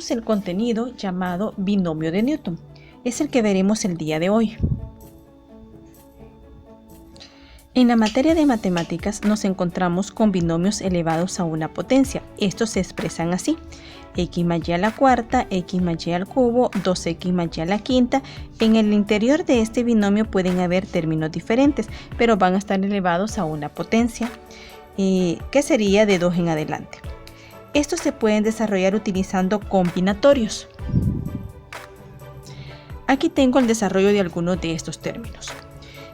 tenemos el contenido llamado binomio de Newton. Es el que veremos el día de hoy. En la materia de matemáticas nos encontramos con binomios elevados a una potencia. Estos se expresan así: x más y a la cuarta, x más y al cubo, 2x más y a la quinta. En el interior de este binomio pueden haber términos diferentes, pero van a estar elevados a una potencia, que sería de 2 en adelante. Estos se pueden desarrollar utilizando combinatorios. Aquí tengo el desarrollo de algunos de estos términos.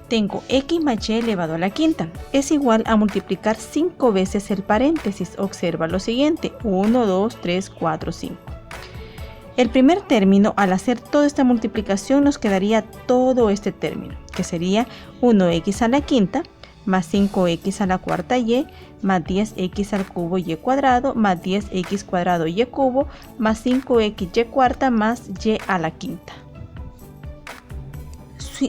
Tengo x más y elevado a la quinta. Es igual a multiplicar 5 veces el paréntesis. Observa lo siguiente: 1, 2, 3, 4, 5. El primer término, al hacer toda esta multiplicación, nos quedaría todo este término, que sería 1x a la quinta más 5x a la cuarta y más 10x al cubo y cuadrado más 10x cuadrado y cubo más 5x y cuarta más y a la quinta.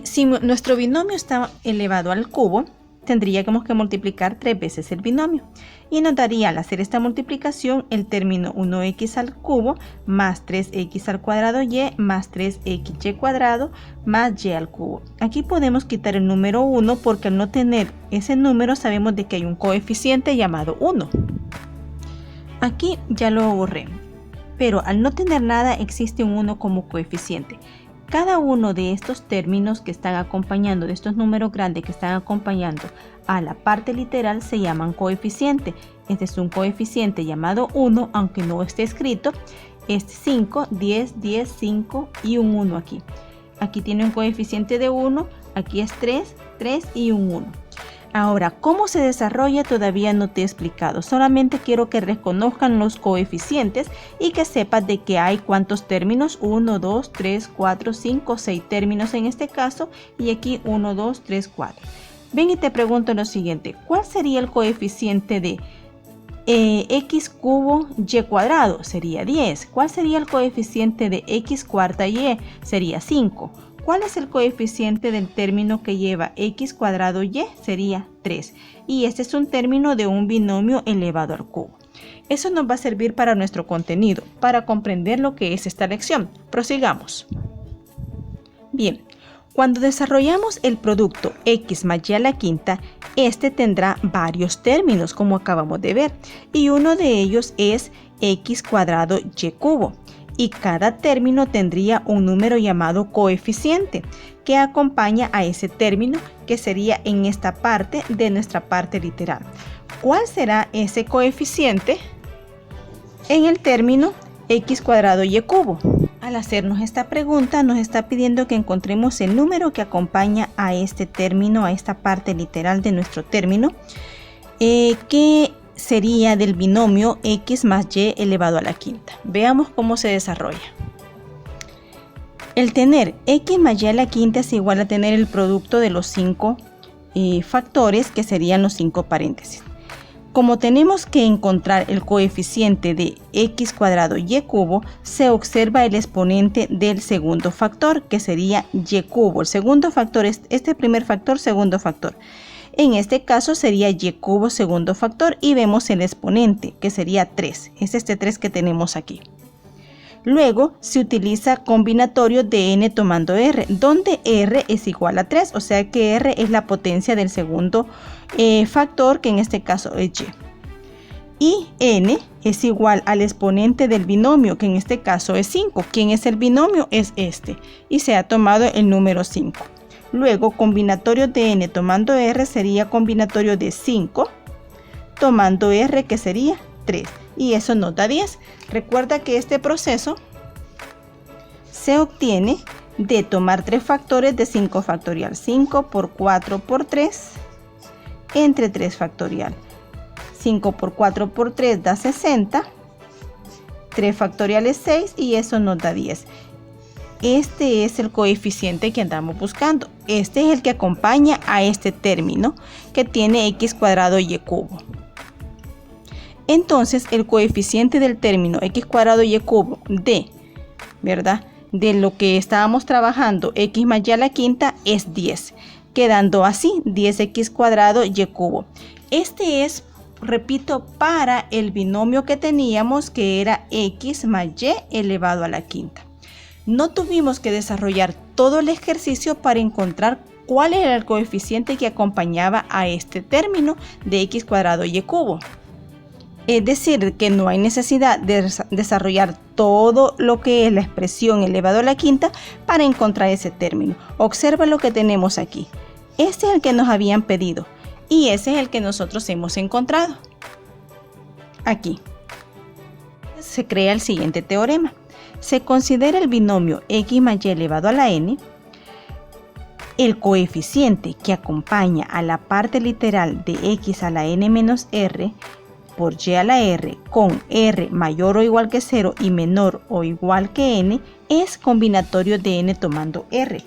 Si nuestro binomio está elevado al cubo, tendríamos que multiplicar 3 veces el binomio y nos daría, al hacer esta multiplicación, el término 1x al cubo más 3x al cuadrado y más 3xy cuadrado más y al cubo. Aquí podemos quitar el número 1 porque al no tener ese número sabemos de que hay un coeficiente llamado 1. Aquí ya lo borré, pero al no tener nada existe un 1 como coeficiente. Cada uno de estos términos que están acompañando, de estos números grandes que están acompañando a la parte literal, se llaman coeficiente. Este es un coeficiente llamado 1, aunque no esté escrito. Es 5, 10, 10, 5 y un 1 aquí. Aquí tiene un coeficiente de 1, aquí es 3, 3 y un 1. Ahora, ¿cómo se desarrolla? Todavía no te he explicado. Solamente quiero que reconozcan los coeficientes y que sepas de que hay cuántos términos. 1, 2, 3, 4, 5, 6 términos en este caso. Y aquí 1, 2, 3, 4. Ven y te pregunto lo siguiente. ¿Cuál sería el coeficiente de x cubo y cuadrado? Sería 10. ¿Cuál sería el coeficiente de x cuarta y? Sería 5. ¿Cuál es el coeficiente del término que lleva x cuadrado y? Sería 3. Y este es un término de un binomio elevado al cubo. Eso nos va a servir para nuestro contenido, para comprender lo que es esta lección. Prosigamos. Bien, cuando desarrollamos el producto x más y a la quinta, este tendrá varios términos, como acabamos de ver. Y uno de ellos es x cuadrado y cubo. Y cada término tendría un número llamado coeficiente que acompaña a ese término, que sería en esta parte de nuestra parte literal. ¿Cuál será ese coeficiente en el término x cuadrado y cubo? Al hacernos esta pregunta nos está pidiendo que encontremos el número que acompaña a este término, a esta parte literal de nuestro término, que sería del binomio x más y elevado a la quinta. Veamos cómo se desarrolla. El tener x más y a la quinta es igual a tener el producto de los 5 factores, que serían los 5 paréntesis. Como tenemos que encontrar el coeficiente de x cuadrado y cubo, se observa el exponente del segundo factor, que sería y cubo. El segundo factor es este primer factor, segundo factor. En este caso sería y cubo segundo factor y vemos el exponente, que sería 3. Es este 3 que tenemos aquí. Luego se utiliza combinatorio de n tomando r, donde r es igual a 3, o sea que r es la potencia del segundo factor, que en este caso es y. Y n es igual al exponente del binomio, que en este caso es 5. ¿Quién es el binomio? Es este, y se ha tomado el número 5. Luego, combinatorio de n tomando r sería combinatorio de 5 tomando r, que sería 3. Y eso nos da 10. Recuerda que este proceso se obtiene de tomar 3 factores de 5 factorial. 5 por 4 por 3 entre 3 factorial. 5 por 4 por 3 da 60. 3 factorial es 6 y eso nos da 10. Este es el coeficiente que andamos buscando. Este es el que acompaña a este término que tiene x cuadrado y cubo. Entonces el coeficiente del término x cuadrado y cubo de lo que estábamos trabajando, x más y a la quinta, es 10. Quedando así 10x cuadrado y cubo. Este es repito, para el binomio que teníamos, que era x más y elevado a la quinta. No tuvimos que desarrollar todo el ejercicio para encontrar cuál era el coeficiente que acompañaba a este término de x cuadrado y cubo. Es decir, que no hay necesidad de desarrollar todo lo que es la expresión elevado a la quinta para encontrar ese término. Observa lo que tenemos aquí. Este es el que nos habían pedido y ese es el que nosotros hemos encontrado. Aquí se crea el siguiente teorema. Se considera el binomio x más y elevado a la n. El coeficiente que acompaña a la parte literal de x a la n menos r por y a la r con r mayor o igual que 0 y menor o igual que n es combinatorio de n tomando r.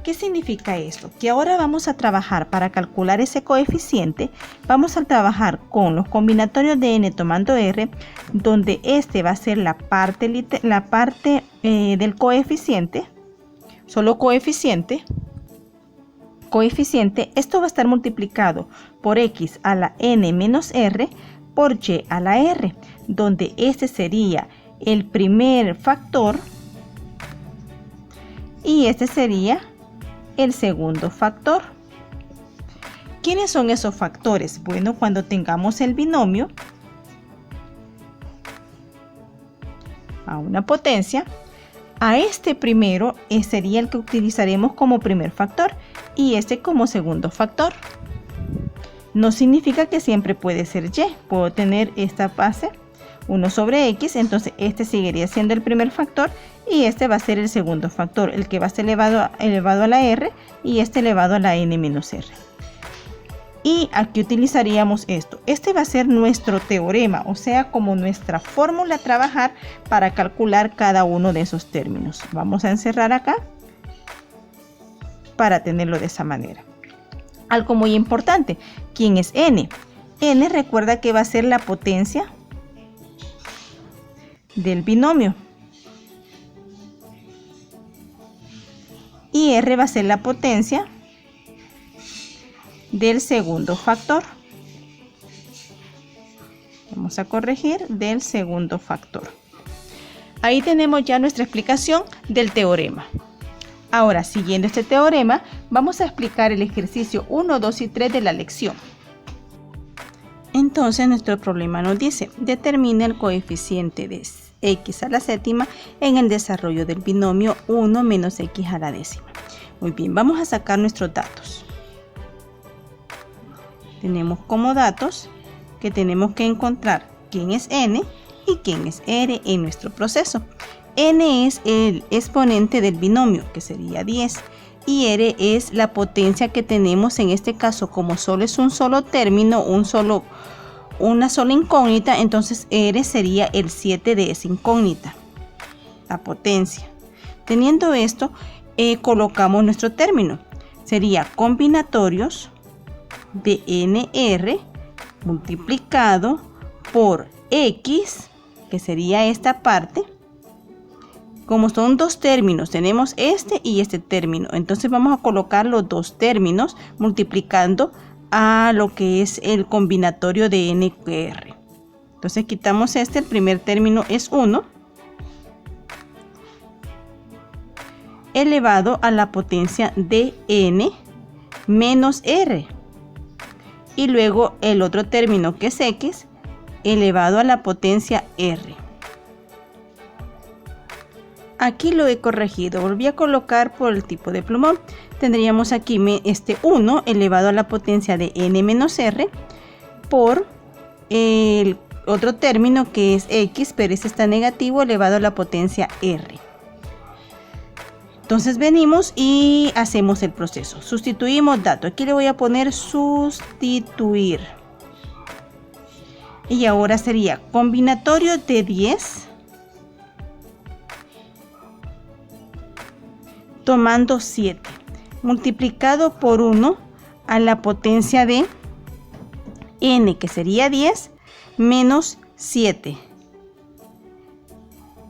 ¿Qué significa esto? Que ahora vamos a trabajar para calcular ese coeficiente, vamos a trabajar con los combinatorios de n tomando r, donde este va a ser la parte del coeficiente, solo coeficiente, esto va a estar multiplicado por x a la n menos r por y a la r, donde este sería el primer factor y este sería el segundo factor. ¿Quiénes son esos factores? Bueno, cuando tengamos el binomio a una potencia, a este primero sería el que utilizaremos como primer factor y este como segundo factor. No significa que siempre puede ser y. Puedo tener esta base 1 sobre x, entonces este seguiría siendo el primer factor y este va a ser el segundo factor, el que va a ser elevado a la r y este elevado a la n menos r. Y aquí utilizaríamos esto. Este va a ser nuestro teorema, o sea, como nuestra fórmula a trabajar para calcular cada uno de esos términos. Vamos a encerrar acá para tenerlo de esa manera. Algo muy importante, ¿quién es n? N, recuerda que va a ser la potencia del binomio y r va a ser la potencia del segundo factor. Vamos a corregir del segundo factor. Ahí tenemos ya nuestra explicación del teorema. Ahora, siguiendo este teorema, vamos a explicar el ejercicio 1, 2 y 3 de la lección. Entonces, nuestro problema nos dice, determina el coeficiente de x a la séptima en el desarrollo del binomio 1 menos x a la décima. Muy bien, vamos a sacar nuestros datos. Tenemos como datos que tenemos que encontrar quién es n y quién es r en nuestro proceso. N es el exponente del binomio, que sería 10, y r es la potencia que tenemos en este caso, como solo es un solo término, una sola incógnita, entonces r sería el 7 de esa incógnita, la potencia. Teniendo esto, colocamos nuestro término. Sería combinatorios de nr multiplicado por x, que sería esta parte. Como son dos términos, tenemos este y este término, entonces vamos a colocar los dos términos multiplicando a lo que es el combinatorio de NR. Entonces quitamos este, el primer término es 1 elevado a la potencia de n menos r, y luego el otro término que es x elevado a la potencia r. Aquí lo he corregido, volví a colocar por el tipo de plumón. Tendríamos aquí este 1 elevado a la potencia de n menos r por el otro término que es x, pero este está negativo, elevado a la potencia r. Entonces venimos y hacemos el proceso. Sustituimos dato. Aquí le voy a poner sustituir. Y ahora sería combinatorio de 10 tomando 7 multiplicado por 1 a la potencia de n, que sería 10 menos 7,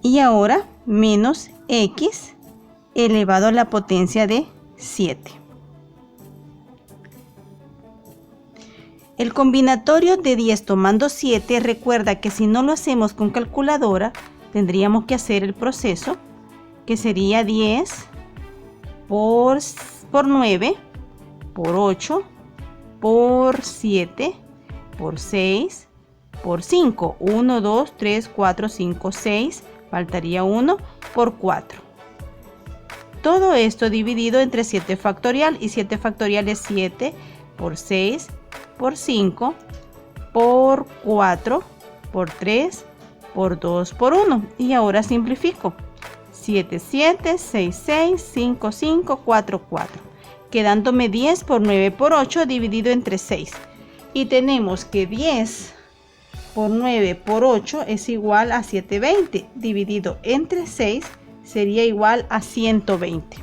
y ahora menos x elevado a la potencia de 7. El combinatorio de 10 tomando 7, recuerda que si no lo hacemos con calculadora, tendríamos que hacer el proceso, que sería 10 por 9, por 8, por 7, por 6, por 5. 1, 2, 3, 4, 5, 6. Faltaría 1 por 4. Todo esto dividido entre 7 factorial, y 7 factorial es 7 por 6, por 5, por 4, por 3, por 2, por 1. Y ahora simplifico. 7, 7, 6, 6, 5, 5, 4, 4. Quedándome 10 por 9 por 8 dividido entre 6. Y tenemos que 10 por 9 por 8 es igual a 720. Dividido entre 6 sería igual a 120.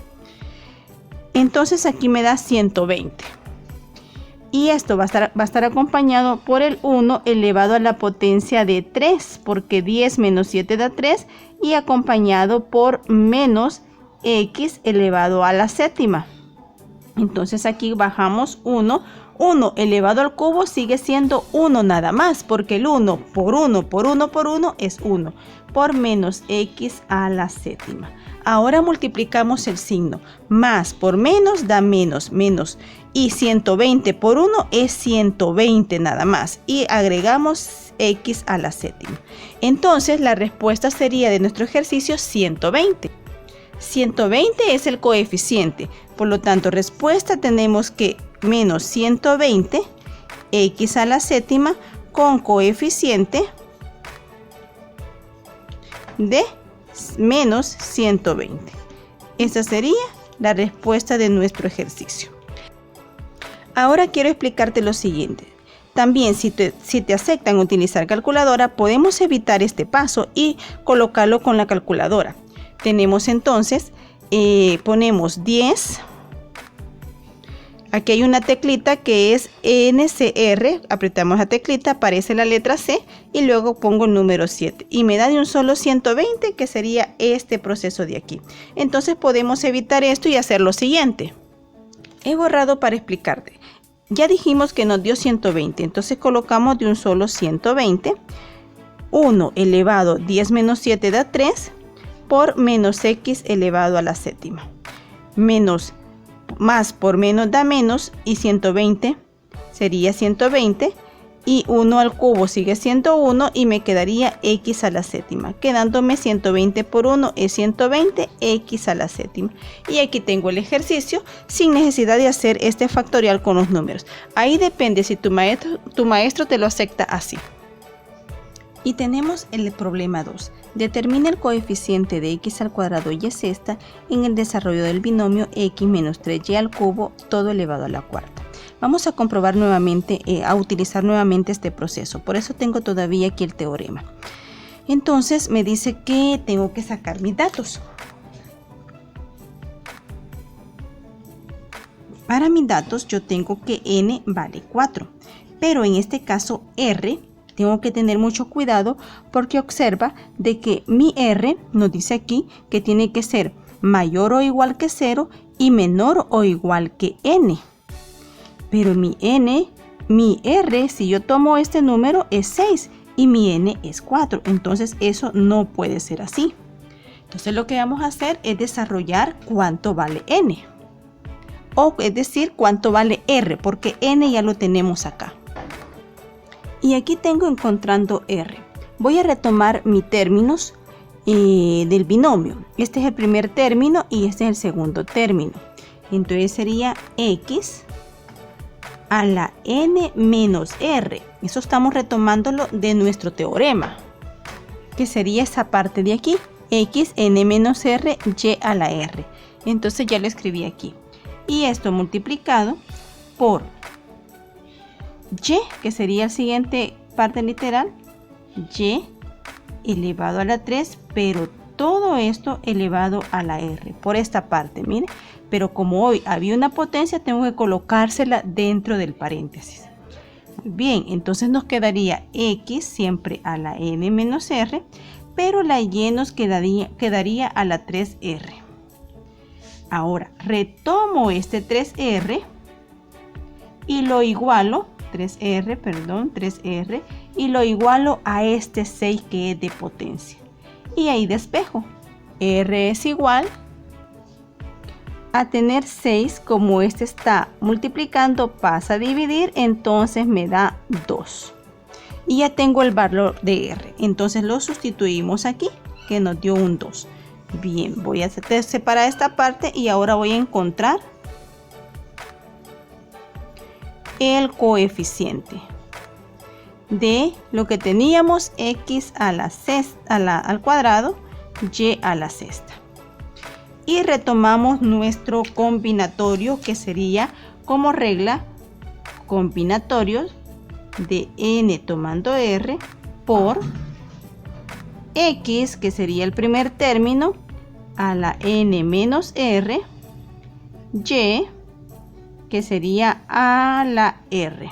Entonces aquí me da 120. Y esto va a estar acompañado por el 1 elevado a la potencia de 3, porque 10 menos 7 da 3, y acompañado por menos x elevado a la séptima. Entonces aquí bajamos 1. 1 elevado al cubo sigue siendo 1 nada más, porque el 1 por 1 por 1 por 1 es 1, por menos x a la séptima. Ahora multiplicamos el signo. Más por menos da menos, menos. Y 120 por 1 es 120 nada más. Y agregamos x a la séptima. Entonces la respuesta sería de nuestro ejercicio 120. 120 es el coeficiente. Por lo tanto, respuesta tenemos que menos 120 x a la séptima con coeficiente de menos 120. Esa sería la respuesta de nuestro ejercicio. Ahora quiero explicarte lo siguiente. También si te aceptan utilizar calculadora, podemos evitar este paso y colocarlo con la calculadora. Tenemos entonces, ponemos 10. Aquí hay una teclita que es NCR, apretamos la teclita, aparece la letra C y luego pongo el número 7 y me da de un solo 120, que sería este proceso de aquí. Entonces podemos evitar esto y hacer lo siguiente. He borrado para explicarte. Ya dijimos que nos dio 120, entonces colocamos de un solo 120. 1 elevado 10 menos 7 da 3 por menos x elevado a la séptima. Más por menos da menos, y 120 sería 120, y 1 al cubo sigue siendo 1 y me quedaría x a la séptima, quedándome 120 por 1 es 120 x a la séptima. Y aquí tengo el ejercicio sin necesidad de hacer este factorial con los números. Ahí depende si tu maestro te lo acepta así. Y tenemos el problema 2. Determina el coeficiente de x al cuadrado y es esta en el desarrollo del binomio x menos 3y al cubo todo elevado a la cuarta. Vamos a comprobar nuevamente, a utilizar nuevamente este proceso. Por eso tengo todavía aquí el teorema. Entonces me dice que tengo que sacar mis datos. Para mis datos yo tengo que n vale 4. Pero en este caso r tengo que tener mucho cuidado porque observa de que mi r nos dice aquí que tiene que ser mayor o igual que 0 y menor o igual que n. Pero mi r, si yo tomo este número, es 6 y mi n es 4. Entonces eso no puede ser así. Entonces lo que vamos a hacer es desarrollar cuánto vale n. O es decir, cuánto vale r, porque n ya lo tenemos acá. Y aquí tengo encontrando r. Voy a retomar mis términos del binomio. Este es el primer término y este es el segundo término. Entonces sería x a la n menos r. Eso estamos retomándolo de nuestro teorema, que sería esa parte de aquí. X, n menos r, y a la r. Entonces ya lo escribí aquí. Y esto multiplicado por y, que sería la siguiente parte literal, y elevado a la 3, pero todo esto elevado a la r, por esta parte, mire. Pero como hoy había una potencia, tengo que colocársela dentro del paréntesis. Bien, entonces nos quedaría x siempre a la n menos r, pero la y nos quedaría a la 3r. Ahora retomo este 3r y lo igualo 3R, y lo igualo a este 6 que es de potencia. Y ahí despejo. R es igual a tener 6, como este está multiplicando, pasa a dividir, entonces me da 2. Y ya tengo el valor de R, entonces lo sustituimos aquí, que nos dio un 2. Bien, voy a separar esta parte y ahora voy a encontrar el coeficiente de lo que teníamos, x al cuadrado, y a la sexta. Y retomamos nuestro combinatorio, que sería como regla combinatorios de n tomando r por x, que sería el primer término, a la n menos r, y, que sería a la r.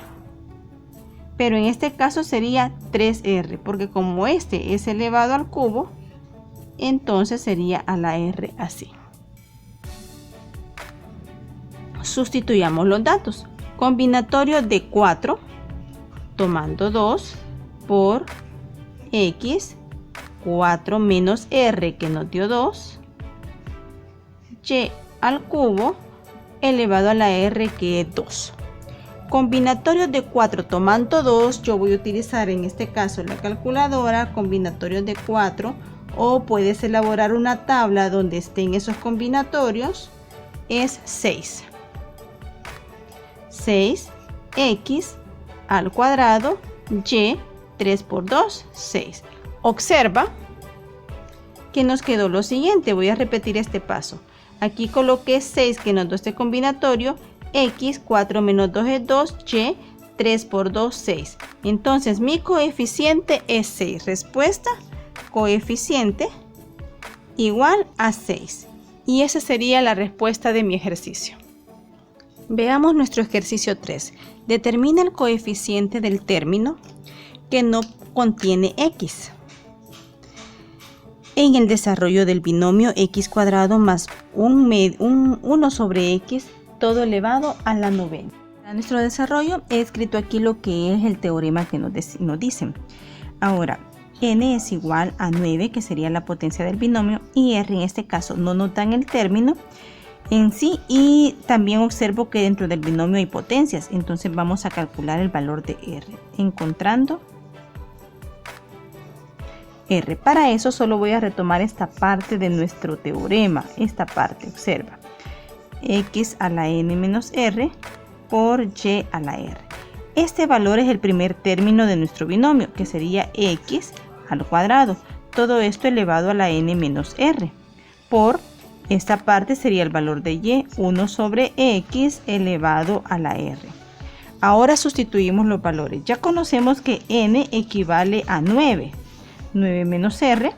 Pero en este caso sería 3r, porque como este es elevado al cubo, entonces sería a la r así. Sustituyamos los datos. Combinatorio de 4 tomando 2 por x, 4 menos r que nos dio 2, y al cubo elevado a la r que es 2. Combinatorios de 4 tomando 2, yo voy a utilizar en este caso la calculadora. Combinatorios de 4, o puedes elaborar una tabla donde estén esos combinatorios, es 6. 6x al cuadrado, y 3 por 2, 6. Observa que nos quedó lo siguiente. Voy a repetir este paso. Aquí coloqué 6 que nos dio este combinatorio, x, 4 menos 2 es 2, y 3 por 2, 6. Entonces mi coeficiente es 6. Respuesta, coeficiente igual a 6. Y esa sería la respuesta de mi ejercicio. Veamos nuestro ejercicio 3. Determina el coeficiente del término que no contiene x en el desarrollo del binomio x cuadrado más 1 sobre x todo elevado a la novena. Para nuestro desarrollo he escrito aquí lo que es el teorema que nos dicen. Ahora, n es igual a 9, que sería la potencia del binomio, y r en este caso no nos dan el término en sí, y también observo que dentro del binomio hay potencias. Entonces vamos a calcular el valor de r encontrando r. Para eso solo voy a retomar esta parte de nuestro teorema. Esta parte, observa, x a la n menos r por y a la r. Este valor es el primer término de nuestro binomio, que sería x al cuadrado, todo esto elevado a la n menos r, por esta parte sería el valor de y, 1 sobre x elevado a la r. Ahora sustituimos los valores. Ya conocemos que n equivale a 9. 9 menos r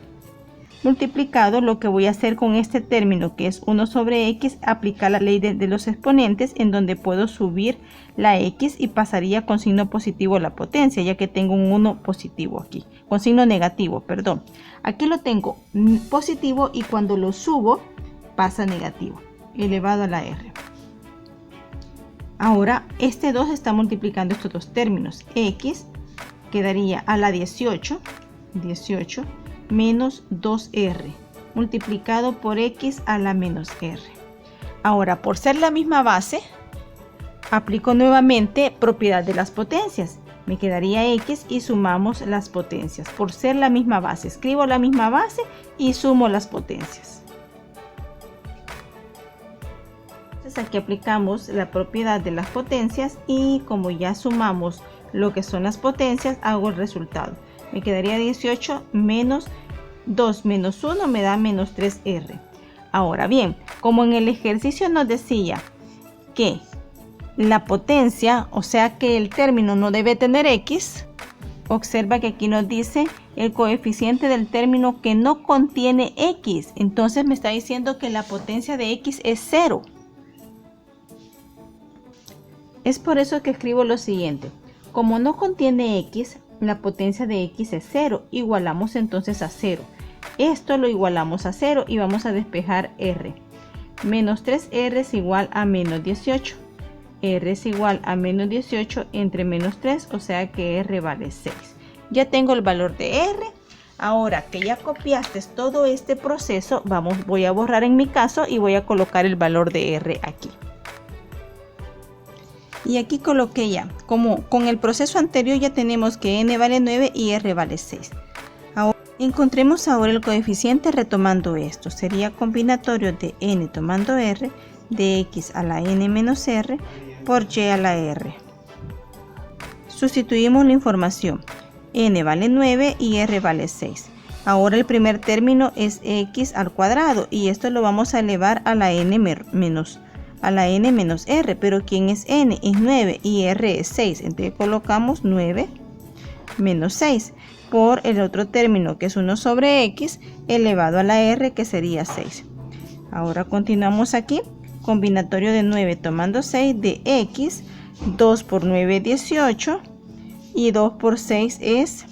multiplicado, lo que voy a hacer con este término que es 1 sobre x, aplicar la ley de los exponentes, en donde puedo subir la x y pasaría con signo positivo la potencia, ya que tengo un 1 positivo aquí, con signo negativo, perdón. Aquí lo tengo positivo y cuando lo subo pasa negativo, elevado a la r. Ahora este 2 está multiplicando estos dos términos. X quedaría a la 18 menos 2r multiplicado por x a la menos r. Ahora, por ser la misma base, aplico nuevamente propiedad de las potencias. Me quedaría x y sumamos las potencias. Por ser la misma base, escribo la misma base y sumo las potencias. Entonces aquí aplicamos la propiedad de las potencias y como ya sumamos lo que son las potencias, hago el resultado. Me quedaría 18 menos 2 menos 1 me da menos 3r. Ahora bien, como en el ejercicio nos decía que la potencia, o sea que el término no debe tener x, observa que aquí nos dice el coeficiente del término que no contiene x. Entonces me está diciendo que la potencia de x es 0. Es por eso que escribo lo siguiente. Como no contiene x, la potencia de x es 0. Igualamos entonces a 0. Esto lo igualamos a 0 y vamos a despejar r. Menos 3r es igual a menos 18. R es igual a menos 18 entre menos 3, o sea que R vale 6. Ya tengo el valor de R. Ahora que ya copiaste todo este proceso, voy a borrar en mi caso y voy a colocar el valor de R aquí. Y aquí coloqué ya, como con el proceso anterior ya tenemos que n vale 9 y r vale 6. Ahora, encontremos ahora el coeficiente retomando esto. Sería combinatorio de n tomando r de x a la n menos r por y a la r. Sustituimos la información. N vale 9 y r vale 6. Ahora el primer término es x al cuadrado y esto lo vamos a elevar a la n menos r, pero ¿quién es n? Es 9 y r es 6, entonces colocamos 9 menos 6 por el otro término que es 1 sobre x elevado a la r, que sería 6. Ahora continuamos aquí, combinatorio de 9 tomando 6 de x, 2 por 9 es 18 y 2 por 6 es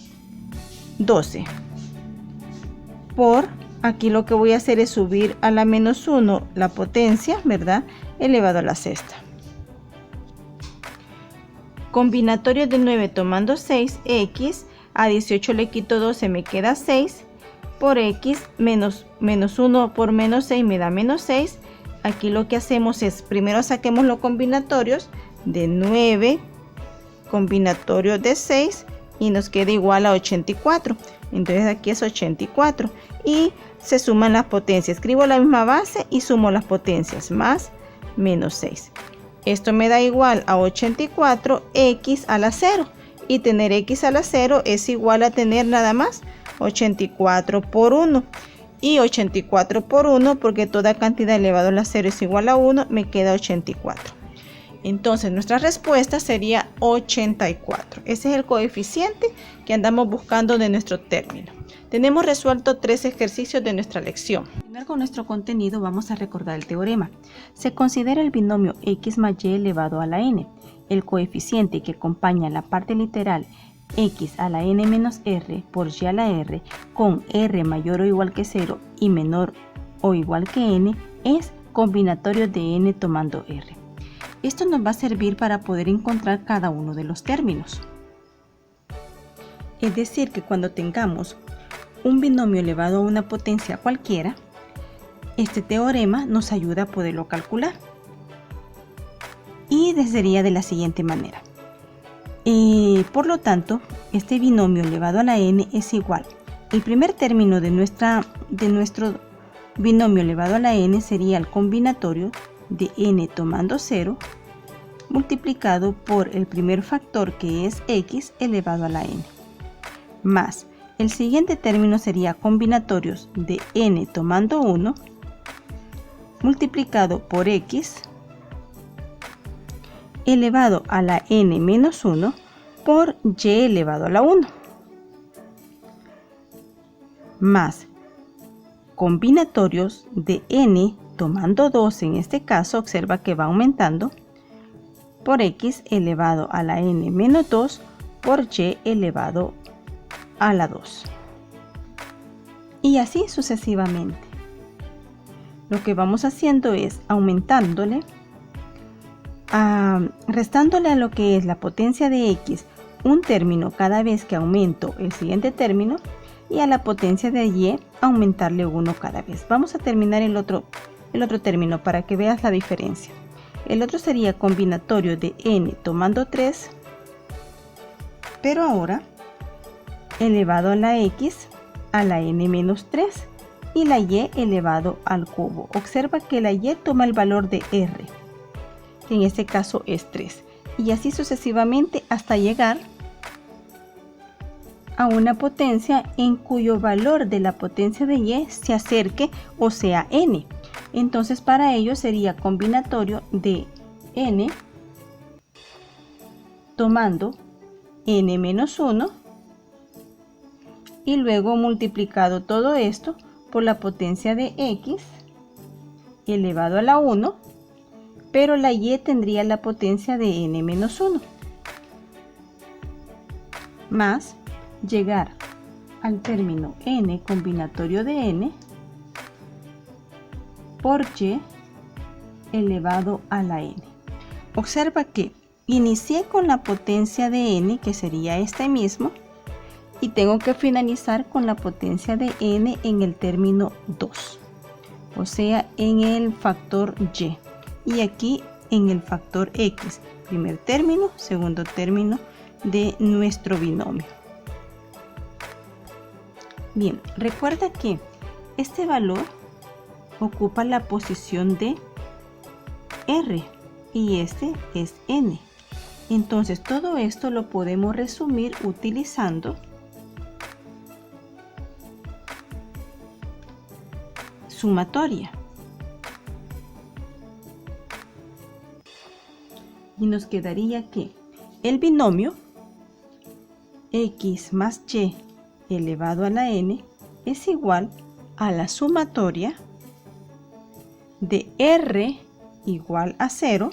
12. Por aquí lo que voy a hacer es subir a la menos 1 la potencia, ¿verdad? Elevado a la sexta. Combinatorio de 9 tomando 6, x, a 18 le quito 12, me queda 6, por x, menos 1 por menos 6 me da menos 6. Aquí lo que hacemos es, primero saquemos los combinatorios de 9, combinatorio de 6, y nos queda igual a 84. Entonces aquí es 84 y se suman las potencias. Escribo la misma base y sumo las potencias, más menos 6. Esto me da igual a 84 x a la 0, y tener x a la 0 es igual a tener nada más 84 por 1, y 84 por 1, porque toda cantidad elevado a la 0 es igual a 1, me queda 84. Entonces nuestra respuesta sería 84. Ese es el coeficiente que andamos buscando de nuestro término. Tenemos resuelto 3 ejercicios de nuestra lección. Para continuar con nuestro contenido, vamos a recordar el teorema. Se considera el binomio x más y elevado a la n. El coeficiente que acompaña la parte literal x a la n menos r por y a la r con r mayor o igual que 0 y menor o igual que n es combinatorio de n tomando r. Esto nos va a servir para poder encontrar cada uno de los términos. Es decir, que cuando tengamos un binomio elevado a una potencia cualquiera, este teorema nos ayuda a poderlo calcular. Y sería de la siguiente manera. Por lo tanto, este binomio elevado a la n es igual. El primer término de nuestro binomio elevado a la n sería el combinatorio de n tomando 0 multiplicado por el primer factor, que es x elevado a la n, más el siguiente término sería combinatorios de n tomando 1 multiplicado por x elevado a la n menos 1 por y elevado a la 1, más combinatorios de n tomando 2, en este caso observa que va aumentando, por x elevado a la n menos 2 por y elevado a la 2. Y así sucesivamente. Lo que vamos haciendo es aumentándole, restándole a lo que es la potencia de x un término cada vez que aumento el siguiente término, y a la potencia de y aumentarle 1 cada vez. Vamos a terminar el otro término para que veas la diferencia. El otro sería combinatorio de n tomando 3, pero ahora elevado a la x a la n menos 3 y la y elevado al cubo. Observa que la y toma el valor de r, que en este caso es 3, y así sucesivamente hasta llegar a una potencia en cuyo valor de la potencia de y se acerque o sea n. Entonces para ello sería combinatorio de n tomando n menos 1 y luego multiplicado todo esto por la potencia de x elevado a la 1, pero la y tendría la potencia de n menos 1, más llegar al término n combinatorio de n por y elevado a la n. Observa que inicié con la potencia de n, que sería este mismo, y tengo que finalizar con la potencia de n en el término 2, o sea, en el factor y. Y aquí en el factor x, primer término, segundo término de nuestro binomio. Bien, recuerda que este valor ocupa la posición de r y este es n. Entonces todo esto lo podemos resumir utilizando sumatoria. Y nos quedaría que el binomio x más y elevado a la n es igual a la sumatoria de r igual a 0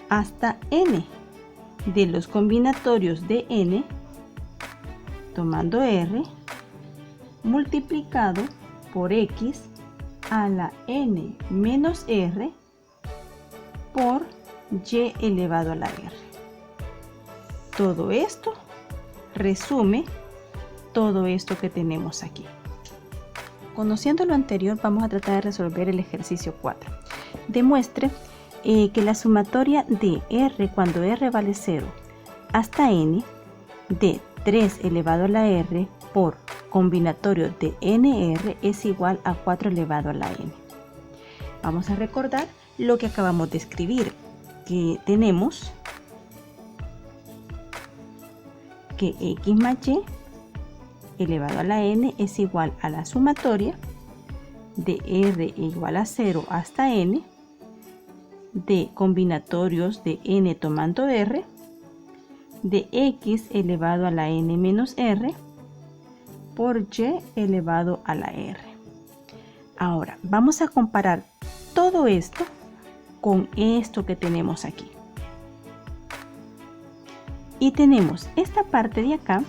hasta n de los combinatorios de n tomando r multiplicado por x a la n menos r por y elevado a la r. Todo esto resume todo esto que tenemos aquí. Conociendo lo anterior, vamos a tratar de resolver el ejercicio 4. Demuestre que la sumatoria de r cuando r vale 0 hasta n de 3 elevado a la r por combinatorio de nr es igual a 4 elevado a la n. Vamos a recordar lo que acabamos de escribir, que tenemos que x más y elevado a la n es igual a la sumatoria de r igual a 0 hasta n de combinatorios de n tomando r de x elevado a la n menos r por y elevado a la r. Ahora vamos a comparar todo esto con esto que tenemos aquí. Y tenemos esta parte de acá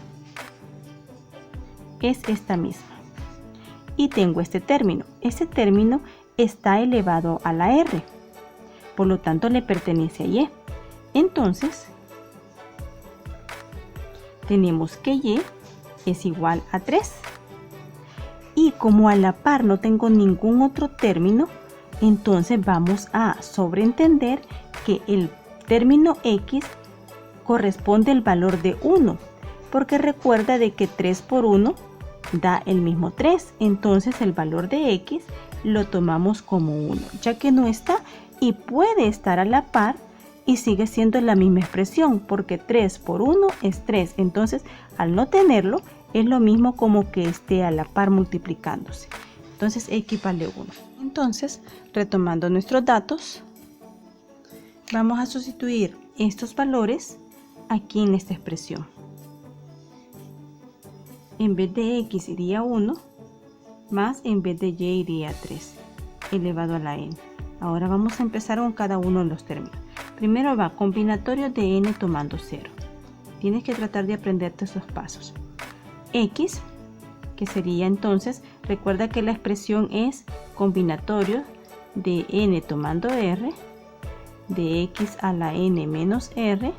es esta misma. Y tengo este término. Este término está elevado a la r. Por lo tanto le pertenece a y. Entonces tenemos que y es igual a 3. Y como a la par no tengo ningún otro término, entonces vamos a sobreentender que el término x corresponde al valor de 1, porque recuerda de que 3 por 1 da el mismo 3, entonces el valor de x lo tomamos como 1, ya que no está y puede estar a la par y sigue siendo la misma expresión, porque 3 por 1 es 3, entonces al no tenerlo es lo mismo como que esté a la par multiplicándose. Entonces x vale 1. Entonces, retomando nuestros datos, vamos a sustituir estos valores aquí en esta expresión. En vez de x iría 1, más en vez de y iría 3, elevado a la n. Ahora vamos a empezar con cada uno de los términos. Primero va combinatorio de n tomando 0. Tienes que tratar de aprenderte esos pasos. X, que sería entonces, recuerda que la expresión es combinatorio de n tomando r de x a la n menos r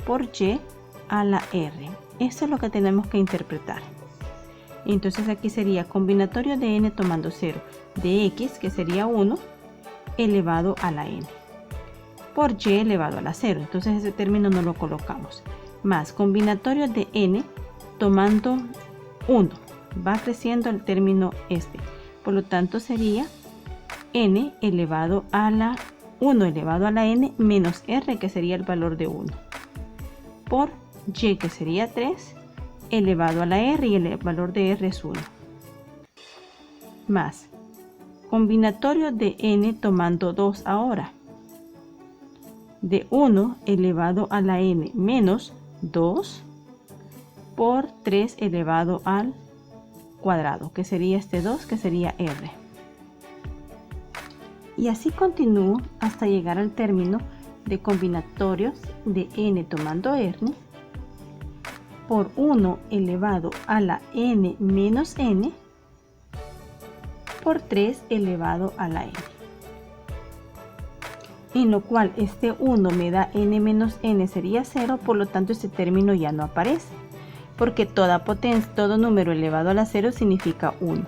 por y a la r. Esto es lo que tenemos que interpretar. Entonces aquí sería combinatorio de n tomando 0 de x, que sería 1, elevado a la n, por y elevado a la 0. Entonces ese término no lo colocamos. Más combinatorio de n tomando 1. Va creciendo el término este. Por lo tanto sería n elevado a la 1 elevado a la n menos r, que sería el valor de 1. Por y, que sería 3, elevado a la r, y el valor de r es 1. Más combinatorio de n tomando 2 ahora. De 1 elevado a la n menos 2 por 3 elevado al cuadrado, que sería este 2, que sería r. Y así continúo hasta llegar al término de combinatorios de n tomando r por 1 elevado a la n menos n por 3 elevado a la n. en lo cual este 1 me da n menos n sería 0, por lo tanto este término ya no aparece, porque todo número elevado a la 0 significa 1.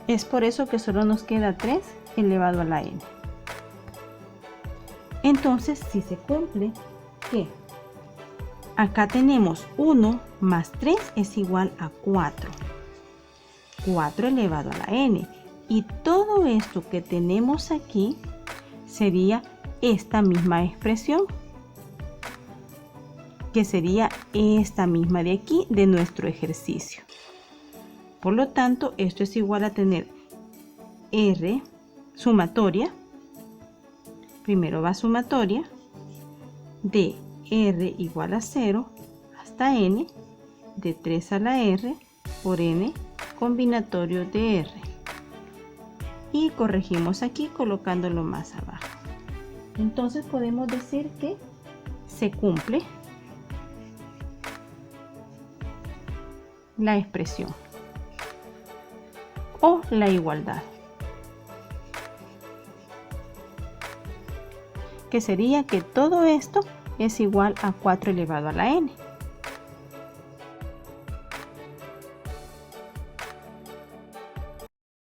Es por eso que solo nos queda 3 elevado a la n. Entonces, si se cumple que acá tenemos 1 más 3 es igual a 4. 4 elevado a la n. Y todo esto que tenemos aquí sería esta misma expresión, que sería esta misma de aquí, de nuestro ejercicio. Por lo tanto, esto es igual a tener R sumatoria, primero va sumatoria, de R igual a 0 hasta n, de 3 a la R por n combinatorio de R. Y corregimos aquí colocándolo más abajo. Entonces podemos decir que se cumple la expresión o la igualdad, que sería que todo esto es igual a 4 elevado a la n.